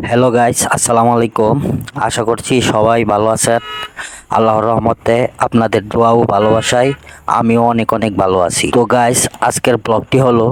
Hello guys, আসসালামু আলাইকুম। আশা করছি সবাই ভালো আছেন। আল্লাহর রহমতে আপনাদের দোয়া ও ভালোবাসায় আমিও অনেক অনেক ভালো আছি। তো গাইস, আজকের ব্লগটি হলো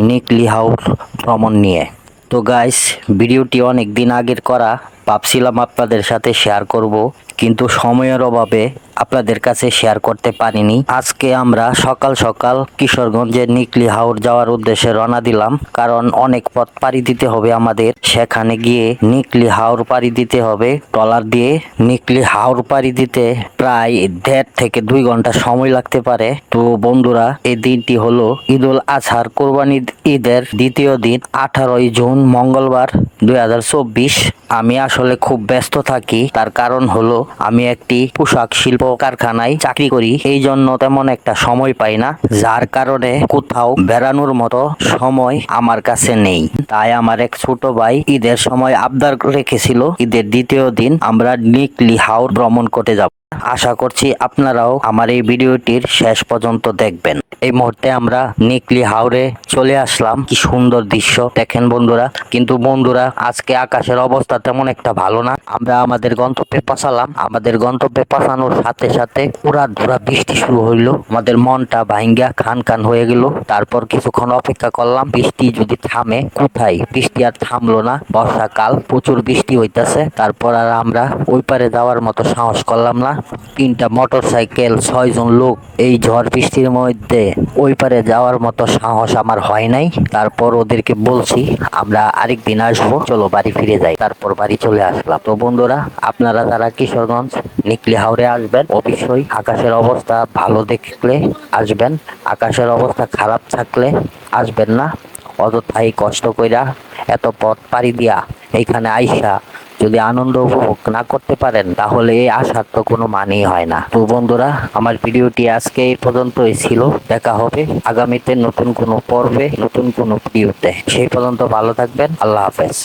নিকলি হাওর ভ্রমণ নিয়ে। তো গাইস, ভিডিওটি অনেক দিন আগের করা, ভাবছিলাম আপনাদের সাথে শেয়ার করব, কিন্তু সময়ের অভাবে আপনাদের কাছে শেয়ার করতে পারিনি। আজকে আমরা সকাল সকাল কিশোরগঞ্জের নিকলি হাওর যাওয়ার উদ্দেশ্যে রওনা দিলাম, কারণ অনেক পথ পাড়ি দিতে হবে আমাদের। সেখানে গিয়ে নিকলি হাওর পাড়ি দিতে হবে ট্রলার দিয়ে। নিকলি হাওর পাড়ি দিতে প্রায় 1.5 থেকে 2 ঘন্টা সময় লাগতে পারে। তো বন্ধুরা, এই দিনটি হলো ঈদুল আজহার কোরবানি ঈদের দ্বিতীয় দিন, 18ই জুন মঙ্গলবার 2024। আমি আসলে খুব ব্যস্ত থাকি, তার কারণ হলো আমি একটি পোশাক শিল্প কারখানায় চাকরি করি, এই জন্য তেমন একটা সময় পাই না, যার কারণে কোথাও বেড়ানোর মতো সময় আমার কাছে নেই। তাই আমার এক ছোট ভাই ঈদের সময় আবদার রেখেছিল ঈদের দ্বিতীয় দিন আমরা নিকলি হাওর ভ্রমণ করতে যাব। আশা করছি আপনারাও আমার এই ভিডিওটির শেষ পর্যন্ত দেখবেন। এই মুহূর্তে আমরা নিকলি হাওরে চলে আসলাম। কি সুন্দর দৃশ্য দেখেন বন্ধুরা। কিন্তু বন্ধুরা, আজকে আকাশের অবস্থা তেমন একটা ভালো না। আমরা আমাদের গন্তব্যে পৌঁছালাম। আমাদের গন্তব্যে পৌঁছানোর সাথে সাথে পুরা ধরা বৃষ্টি শুরু হইলো। আমাদের মনটা ভাঙ্গা খান খান হয়ে গেল। তারপর কিছুক্ষণ অপেক্ষা করলাম বৃষ্টি যদি থামে। কোথায় বৃষ্টি আর থামলো না। বর্ষাকাল, প্রচুর বৃষ্টি হইতাছে। তারপর আর আমরা ওই পারে যাওয়ার মতো সাহস করলাম না। 3টা মোটর সাইকেল, 6 জন লোক, এই ঝড় বৃষ্টির মধ্যে ওই পারে যাওয়ার মতো সাহস আমার হয় নাই। তারপর ওদেরকে বলছি আমরা আরেকদিন আসবো, চলো বাড়ি ফিরে যাই। তারপর বাড়ি চলে আসলাম। তো বন্ধুরা, আপনারা যারা কিশোরগঞ্জ নিকলি হাওরে আসবেন, অবশ্যই আকাশের অবস্থা ভালো দেখলে আসবেন। আকাশের অবস্থা খারাপ থাকলে আসবেন না। অযথাই কষ্ট কইরা এত পথ পাড়ি দিয়া এইখানে আইসা যদি আনন্দ উপভোগ না করতে পারেন, তাহলে এই আসার তো কোনো মানেই হয় না। তো বন্ধুরা, আমার ভিডিওটি আজকে এই পর্যন্তই ছিল। দেখা হবে আগামীতে নতুন কোনো পর্বে, নতুন কোনো ভিডিওতে। সেই পর্যন্ত ভালো থাকবেন। আল্লাহ হাফেজ।